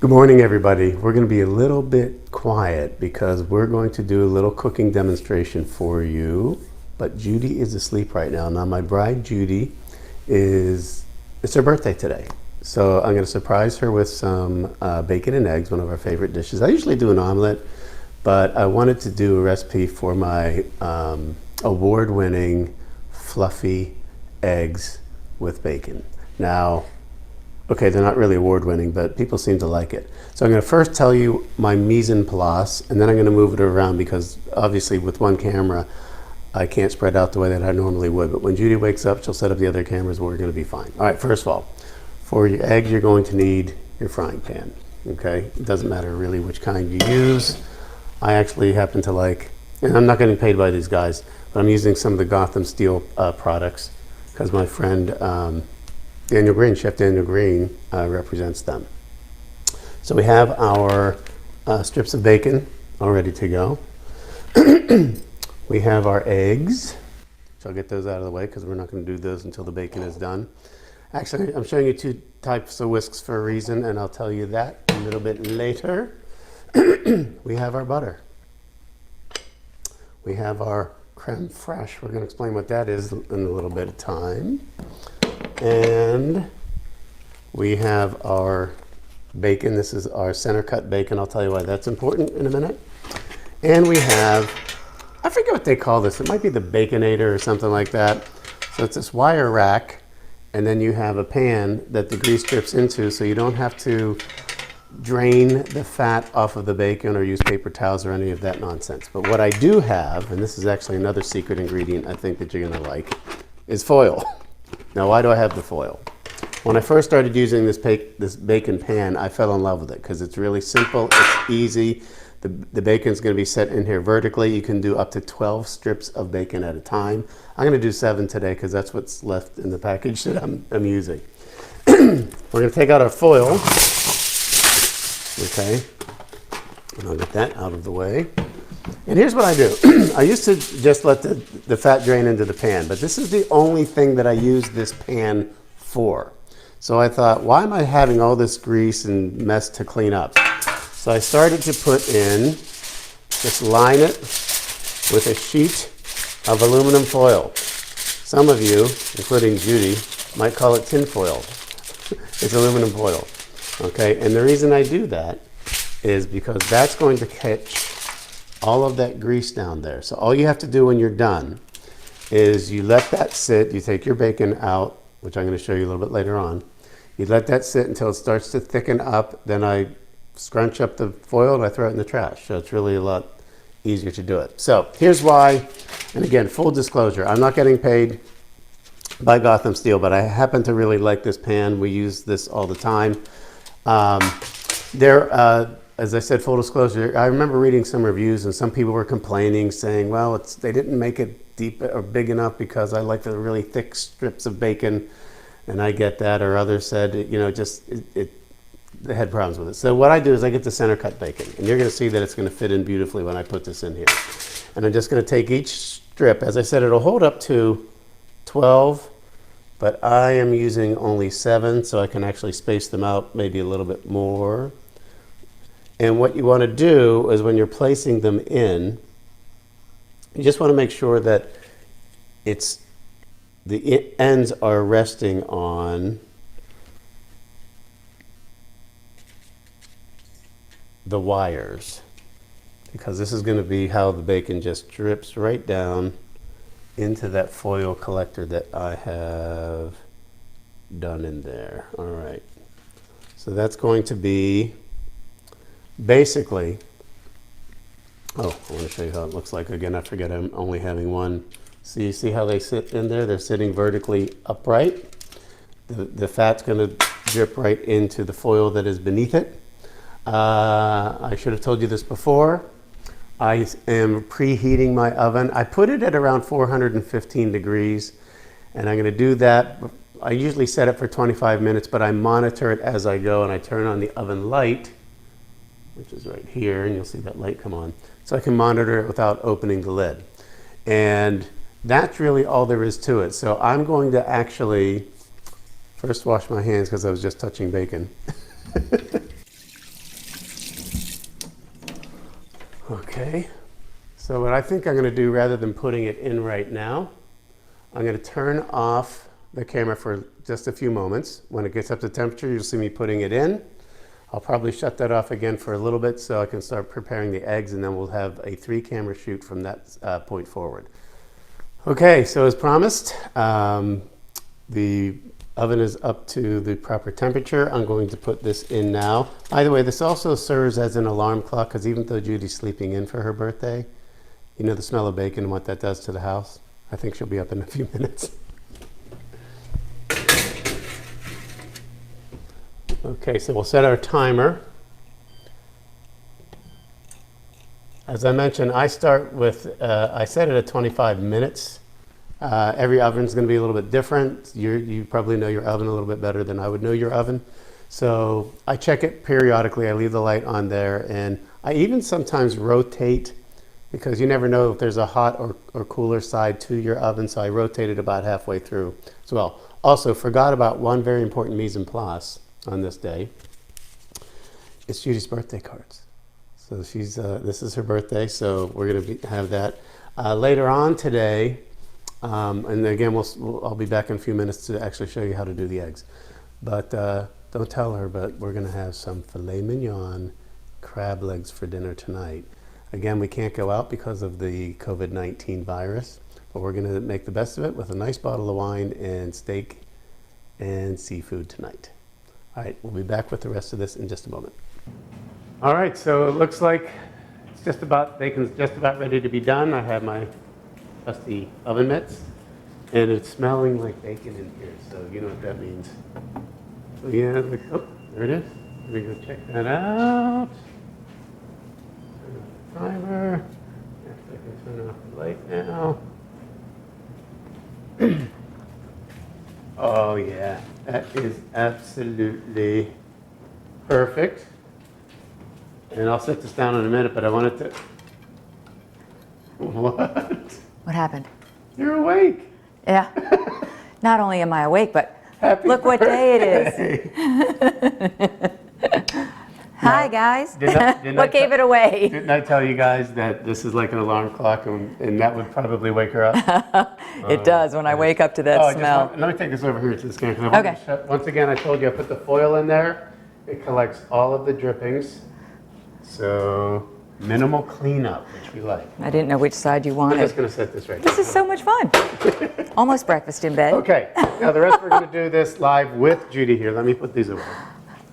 Good morning, everybody. We're going to be a little bit quiet because we're going to do a little cooking demonstration for you. But Judy is asleep right now. Now, my bride, Judy, it's her birthday today. So I'm going to surprise her with some bacon and eggs, one of our favorite dishes. I usually do an omelet, but I wanted to do a recipe for my award-winning fluffy eggs with bacon. Now, okay, they're not really award-winning, but people seem to like it. So I'm going to first tell you my mise en place, and then I'm going to move it around because obviously with one camera, I can't spread out the way that I normally would. But when Judy wakes up, she'll set up the other cameras and we're going to be fine. All right, first of all, for your eggs, you're going to need your frying pan, okay? It doesn't matter really which kind you use. I actually happen to like, and I'm not getting paid by these guys, but I'm using some of the Gotham Steel products because my friend, Daniel Green, Chef Daniel Green, represents them. So we have our strips of bacon all ready to go. We have our eggs. So I'll get those out of the way because we're not going to do those until the bacon is done. Actually, I'm showing you two types of whisks for a reason, and I'll tell you that a little bit later. We have our butter. We have our creme fraiche. We're going to explain what that is in a little bit of time. And we have our bacon. This is our center cut bacon. I'll tell you why that's important in a minute. And we have, I forget what they call this. It might be the Baconator or something like that. So it's this wire rack, and then you have a pan that the grease drips into so you don't have to drain the fat off of the bacon or use paper towels or any of that nonsense. But what I do have, and this is actually another secret ingredient I think that you're going to like, is foil. Now, why do I have the foil? When I first started using this bacon pan, I fell in love with it because it's really simple, it's easy. The bacon's going to be set in here vertically. You can do up to 12 strips of bacon at a time. I'm going to do 7 today because that's what's left in the package that I'm using. We're going to take out our foil. Okay, and I'll get that out of the way. And here's what I do. I used to just let the fat drain into the pan, but this is the only thing that I use this pan for. So I thought, why am I having all this grease and mess to clean up? So I started to put in, just line it with a sheet of aluminum foil. Some of you, including Judy, might call it tin foil. It's aluminum foil. Okay, and the reason I do that is because that's going to catch all of that grease down there. So all you have to do when you're done is you let that sit. You take your bacon out, which I'm going to show you a little bit later on. You let that sit until it starts to thicken up. Then I scrunch up the foil and I throw it in the trash. So it's really a lot easier to do it. So here's why, and again, full disclosure, I'm not getting paid by Gotham Steel, but I happen to really like this pan. We use this all the time. As I said, full disclosure, I remember reading some reviews and some people were complaining, saying, well, they didn't make it deep or big enough because I like the really thick strips of bacon, and I get that. Or others said, they had problems with it. So what I do is I get the center cut bacon, and you're going to see that it's going to fit in beautifully when I put this in here. And I'm just going to take each strip. As I said, it'll hold up to 12, but I am using only 7, so I can actually space them out maybe a little bit more. And what you want to do is when you're placing them in, you just want to make sure that the ends are resting on the wires, because this is going to be how the bacon just drips right down into that foil collector that I have done in there. All right, so that's going to be basically, I want to show you how it looks like. Again, I forget I'm only having one. So you see how they sit in there? They're sitting vertically upright. The fat's going to drip right into the foil that is beneath it. I should have told you this before. I am preheating my oven. I put it at around 415 degrees, and I'm going to do that. I usually set it for 25 minutes, but I monitor it as I go, and I turn on the oven light, which is right here, and you'll see that light come on. So I can monitor it without opening the lid. And that's really all there is to it. So I'm going to actually first wash my hands because I was just touching bacon. Okay, so what I think I'm going to do, rather than putting it in right now, I'm going to turn off the camera for just a few moments. When it gets up to temperature, you'll see me putting it in. I'll probably shut that off again for a little bit so I can start preparing the eggs, and then we'll have a 3-camera shoot from that point forward. Okay, so as promised, the oven is up to the proper temperature. I'm going to put this in now. By the way, this also serves as an alarm clock, because even though Judy's sleeping in for her birthday, you know the smell of bacon and what that does to the house? I think she'll be up in a few minutes. Okay, so we'll set our timer. As I mentioned, I start with, I set it at 25 minutes. Every oven's going to be a little bit different. You probably know your oven a little bit better than I would know your oven. So I check it periodically. I leave the light on there, and I even sometimes rotate, because you never know if there's a hot or cooler side to your oven, so I rotate it about halfway through as well. Also, forgot about one very important mise en place on this day. It's Judy's birthday cards. So she's this is her birthday, so we're going to have that later on today. And again, I'll be back in a few minutes to actually show you how to do the eggs. But don't tell her, but we're going to have some filet mignon crab legs for dinner tonight. Again, we can't go out because of the COVID-19 virus, but we're going to make the best of it with a nice bottle of wine and steak and seafood tonight. All right, we'll be back with the rest of this in just a moment. All right, so it looks like bacon's just about ready to be done. I have my dusty oven mitts, and it's smelling like bacon in here, so you know what that means. So yeah, look, oh, there it is. Let me go check that out. Turn off the timer. Yes, I can turn off the light now. Oh yeah, that is absolutely perfect. And I'll set this down in a minute, but I wanted to... What? What happened? You're awake. Yeah. Not only am I awake, but Happy look what day it is. Hi, guys. What gave it away? Didn't I tell you guys that this is like an alarm clock, and that would probably wake her up? It does when I wake up to that smell. Let me take this over here to the camera. Okay. Once again, I told you I put the foil in there. It collects all of the drippings. So minimal cleanup, which we like. I didn't know which side you wanted. I'm just going to set this right This is so much fun. Almost breakfast in bed. Okay. Now the rest we're going to do this live with Judy here. Let me put these away.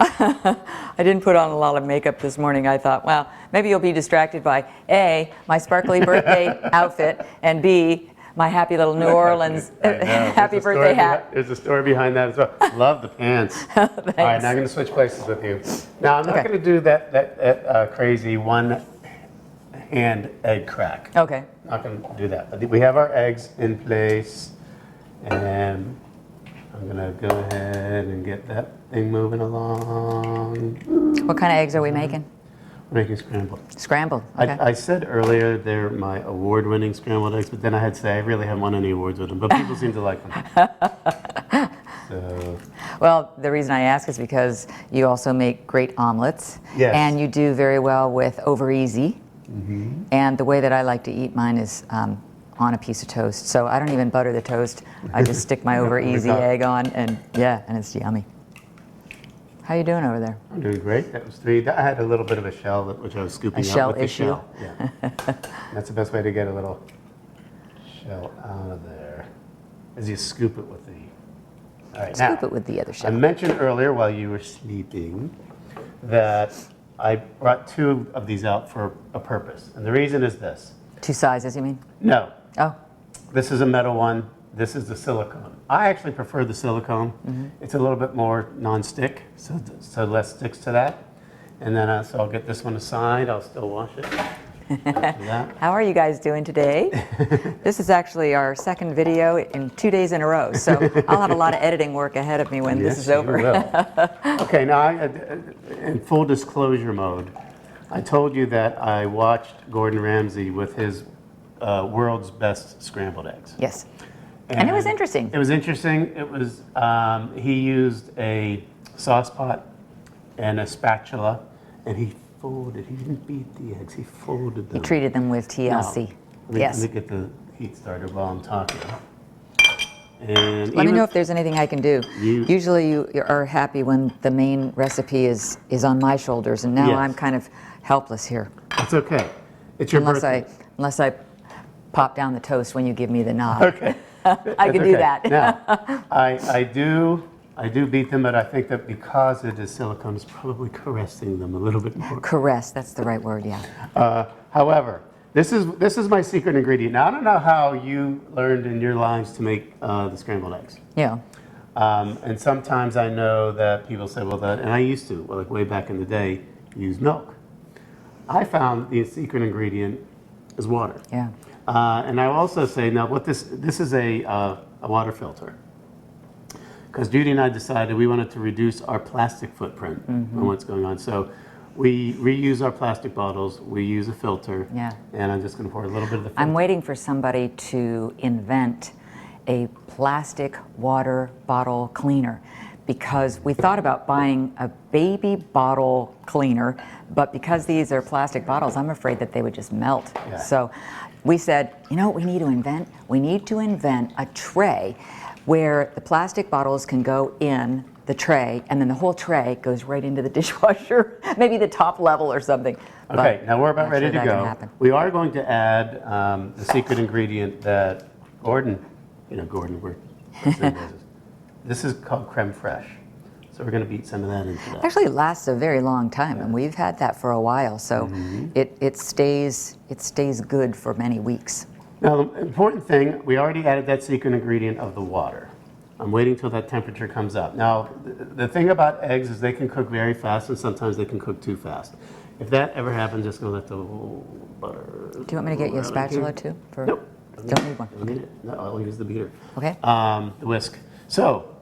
I didn't put on a lot of makeup this morning. I thought, well, maybe you'll be distracted by A, my sparkly birthday outfit, and B, my happy little New Orleans happy birthday hat. There's a story behind that as well. Love the pants. All right, now I'm going to switch places with you. Now I'm not going to do that crazy one-hand egg crack. Okay. Not going to do that. But we have our eggs in place, and I'm going to go ahead and get that thing moving along. What kind of eggs are we making? We're making scrambled. Scrambled, okay. I said earlier they're my award-winning scrambled eggs, but then I had to say I really haven't won any awards with them, but people seem to like them. So. Well, the reason I ask is because you also make great omelets. Yes. And you do very well with over easy. Mm-hmm. And the way that I like to eat mine is on a piece of toast. So I don't even butter the toast. I just stick my over easy egg on, and yeah, and it's yummy. How you doing over there? I'm doing great. That was 3. I had a little bit of a shell, which I was scooping out with the shell. Yeah. That's the best way to get a little shell out of there, as you scoop it with the... All right, Scoop it with the other shell. I mentioned earlier while you were sleeping that I brought 2 of these out for a purpose. And the reason is this. 2 sizes, you mean? No. Oh. This is a metal one. This is the silicone. I actually prefer the silicone. Mm-hmm. It's a little bit more non-stick, so less sticks to that. And then so I'll get this one aside. I'll still wash it. After that. How are you guys doing today? This is actually our second video in 2 days in a row, so I'll have a lot of editing work ahead of me when this is over. You will. Okay, now in full disclosure mode, I told you that I watched Gordon Ramsay with his world's best scrambled eggs. Yes. And it was interesting. It was interesting. It was, he used a sauce pot and a spatula, and he folded. He didn't beat the eggs. He folded them. You treated them with TLC. Now, Yes. Let me get the heat started while I'm talking. And Let me know if there's anything I can do. You- Usually you are happy when the main recipe is on my shoulders, and now Yes. I'm kind of helpless here. It's okay. It's your birthday. Unless I pop down the toast when you give me the nod. Okay. I can do that. Now, I do beat them, but I think that because it is silicone, it's probably caressing them a little bit more. Caress, that's the right word, yeah. However, this is my secret ingredient. Now, I don't know how you learned in your lives to make the scrambled eggs. Yeah. And sometimes I know that people say, well, and I used to, like way back in the day, use milk. I found the secret ingredient is water. Yeah. And I also say, now what this is a water filter. Because Judy and I decided we wanted to reduce our plastic footprint on what's going on. So we reuse our plastic bottles, we use a filter, Yeah. and I'm just going to pour a little bit of the filter. I'm waiting for somebody to invent a plastic water bottle cleaner, because we thought about buying a baby bottle cleaner, but because these are plastic bottles, I'm afraid that they would just melt. Yeah. So we said, you know what we need to invent? We need to invent a tray where the plastic bottles can go in the tray, and then the whole tray goes right into the dishwasher, maybe the top level or something. Okay, But now we're about not ready sure to that can go. happen. We are going to add the secret ingredient that Gordon, this is called creme fraiche. So we're going to beat some of that into that. Actually, it lasts a very long time, and we've had that for a while, so it stays good for many weeks. Now, the important thing, we already added that secret ingredient of the water. I'm waiting till that temperature comes up. Now, the thing about eggs is they can cook very fast, and sometimes they can cook too fast. If that ever happens, just going to let the butter... Do you want me to get you a spatula too? Nope. Don't need one. Don't need it. No, I'll use the beater. Okay. The whisk. So,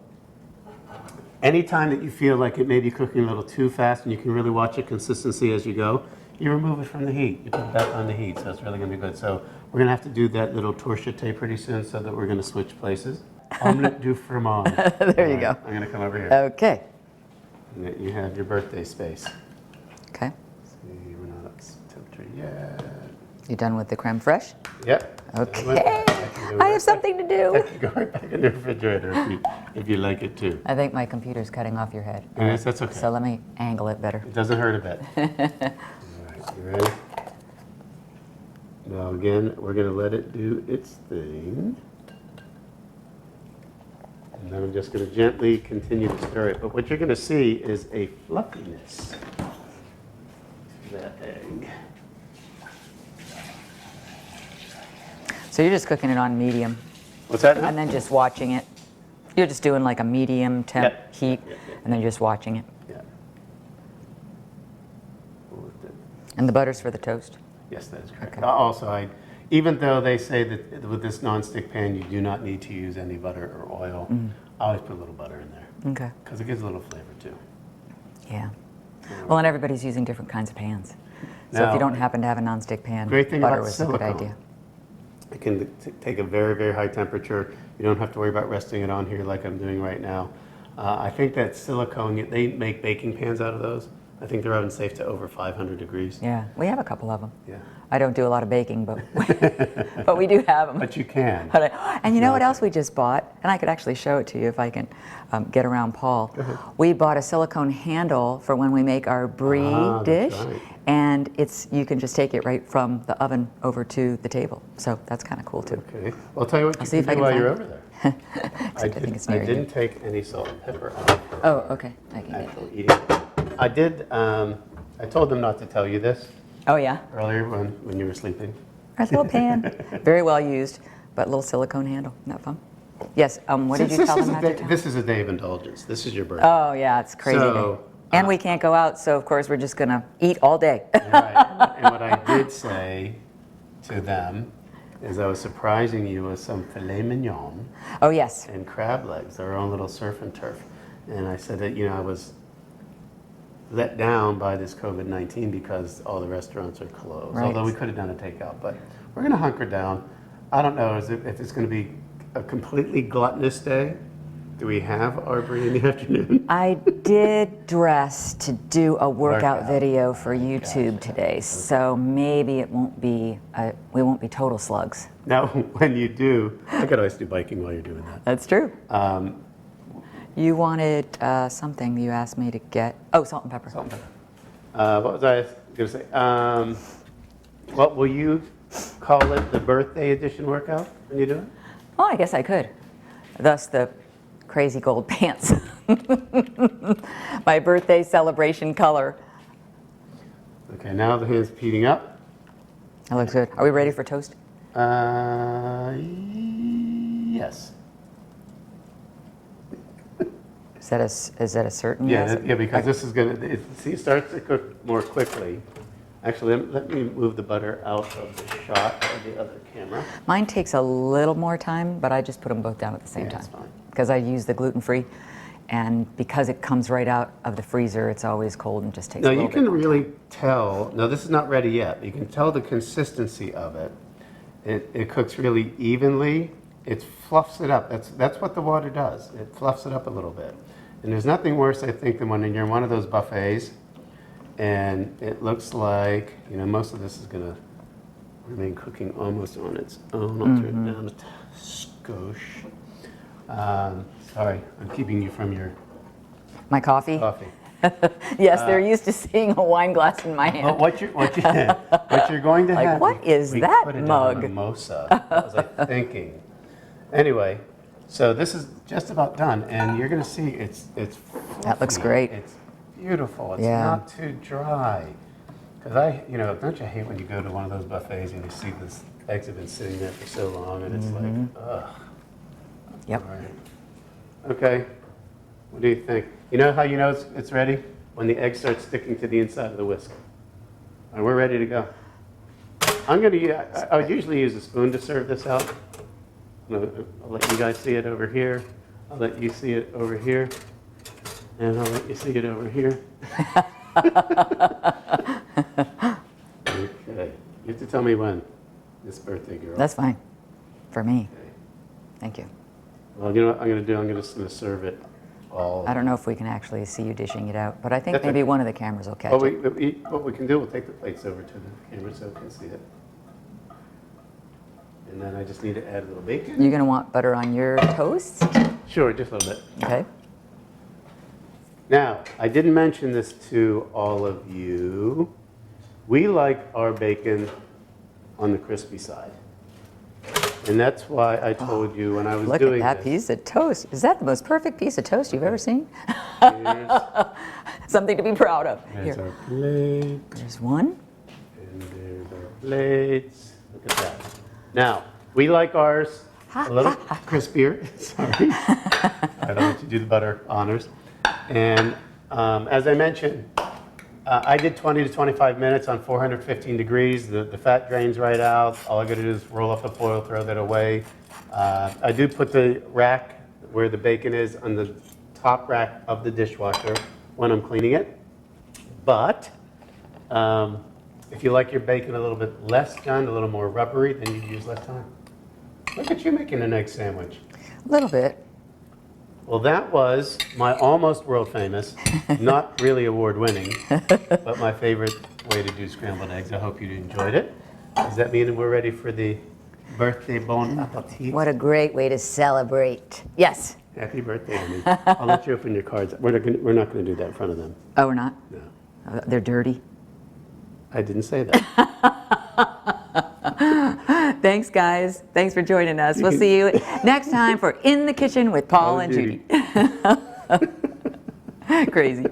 anytime that you feel like it may be cooking a little too fast, and you can really watch the consistency as you go, you remove it from the heat. You put it back on the heat, so it's really going to be good. So we're going to have to do that little torchette pretty soon, so that we're going to switch places. Omelette du fromage. There you go. I'm going to come over here. Okay. And then you have your birthday space. Okay. See, we're not up to temperature yet. You done with the creme fraiche? Yep. Okay. I have something to do. Go right back in the refrigerator if you like it too. I think my computer's cutting off your head. Yes, that's okay. So let me angle it better. It doesn't hurt a bit. All right, you ready? Now again, we're going to let it do its thing. And then I'm just going to gently continue to stir it. But what you're going to see is a fluffiness to that egg. So you're just cooking it on medium, What's that now? and then just watching it. You're just doing like a medium temp Yep. heat, Yep. and then just watching it. Yeah. And the butter's for the toast. Yes, that is correct. Okay. Also, even though they say that with this nonstick pan you do not need to use any butter or oil, I always put a little butter in there Okay. because it gives a little flavor too. Yeah. Well, and everybody's using different kinds of pans. So if Now, you don't happen to have a nonstick pan, great thing butter about was a good silicone. idea. It can take a very, very high temperature. You don't have to worry about resting it on here like I'm doing right now. I think that silicone, they make baking pans out of those. I think they're oven safe to over 500 degrees. Yeah, we have a couple of them. Yeah. I don't do a lot of baking, but but we do have them. But you can. And you know what else we just bought? And I could actually show it to you if I can get around Paul. We bought a silicone handle for when we make our brie Ah, that's dish, right. and you can just take it right from the oven over to the table. So that's kind of cool too. Okay. Well, I'll tell you what you see can if I do can while find you're it. over there. I think it's near you. didn't take any salt and pepper off. Oh, okay. I can get it. Actual eating. I did. I told them not to tell you this Oh yeah, earlier when you were sleeping. our little pan, very well used, but little silicone handle. Isn't that fun? Yes. What did you tell them not to tell? This is a day of indulgence. This is your birthday. Oh yeah, it's crazy. So, day. And we can't go out, so of course we're just gonna eat all day. Right. And what I did say to them is I was surprising you with some filet mignon Oh yes. and crab legs, their own little surf and turf. And I said that, I was let down by this COVID-19 because all the restaurants are closed. Right. Although we could have done a takeout, but we're going to hunker down. I don't know if it's going to be a completely gluttonous day Do we have Arbery in the afternoon? I did dress to do a workout Workout. video for YouTube today, so maybe it won't be, we won't be total slugs. Now, when you do, I could always do biking while you're doing that. That's true. You wanted something you asked me to get. Oh, salt and pepper. Salt and pepper. What was I going to say? What will you call it? The birthday edition workout when you do it? Oh, I guess I could. Thus the crazy gold pants. My birthday celebration color. Okay, now the hand's heating up. That looks good. Are we ready for toast? Yes. Is that a certain Yeah, yes? yeah, because this is going to, see, it starts to cook more quickly. Actually, let me move the butter out of the shot of the other camera. Mine takes a little more time, but I just put them both down at the same Yeah, time. that's fine. Because I use the gluten-free, and because it comes right out of the freezer, it's always cold and just takes Now a you little can bit. really tell, no, this is not ready yet. You can tell the consistency of it. It cooks really evenly. It fluffs it up. That's what the water does. It fluffs it up a little bit. And there's nothing worse, I think, than when you're in one of those buffets and it looks like, you know, most of this is going to remain cooking almost on its own. I'll turn it down a skosh. Sorry, I'm keeping you from your My coffee? coffee. Yes, they're used to seeing a wine glass in my hand. But what you're going to Like, have. what is we that put it mug? Down a mimosa. What was I thinking? Anyway, so this is just about done, and you're going to see it's. That looks fluffy. great. It's beautiful. It's Yeah. not too dry. Because don't you hate when you go to one of those buffets and you see this eggs have been sitting there for so long, and it's like, ugh. Yep. All right. Okay. What do you think? You know how you know it's ready? When the egg starts sticking to the inside of the whisk. All right, we're ready to go. I would usually use a spoon to serve this out. I'll let you guys see it over here. I'll let you see it over here. And I'll let you see it over here. Okay. You have to tell me when, this birthday girl. That's fine. For me. Okay. Thank you. Well, you know what I'm going to do? I'm just going to serve it all. I don't know if we can actually see you dishing it out, but I think That's maybe okay. one of the cameras will catch What it. what we can do, we'll take the plates over to the camera so we can see it. And then I just need to add a little bacon. You're going to want butter on your toast? Sure, just a little bit. Okay. Now, I didn't mention this to all of you. We like our bacon on the crispy side. And that's why I told you when I was Look doing at that this. piece of toast. Is that the most perfect piece of toast you've ever seen? Here's, Something to be proud of. there's Here, our plate, there's one. and there's our plates. Look at that. Now, we like ours a little crispier. Sorry. I don't let you do the butter honors. And as I mentioned, I did 20 to 25 minutes on 415 degrees. The fat drains right out. All I got to do is roll off the foil, throw that away. I do put the rack where the bacon is on the top rack of the dishwasher when I'm cleaning it. But if you like your bacon a little bit less done, a little more rubbery, then you use less time. Look at you making an egg sandwich. A little bit. Well, that was my almost world famous, not really award winning, but my favorite way to do scrambled eggs. I hope you enjoyed it. Does that mean we're ready for the birthday bon appetit? What a great way to celebrate. Yes. Happy birthday, Amy. I'll let you open your cards. We're not going to do that in front of them. Oh, we're not? No. They're dirty. I didn't say that. Thanks, guys. Thanks for joining us. We'll see you next time for In the Kitchen with Paul and Judy. Judy. Crazy.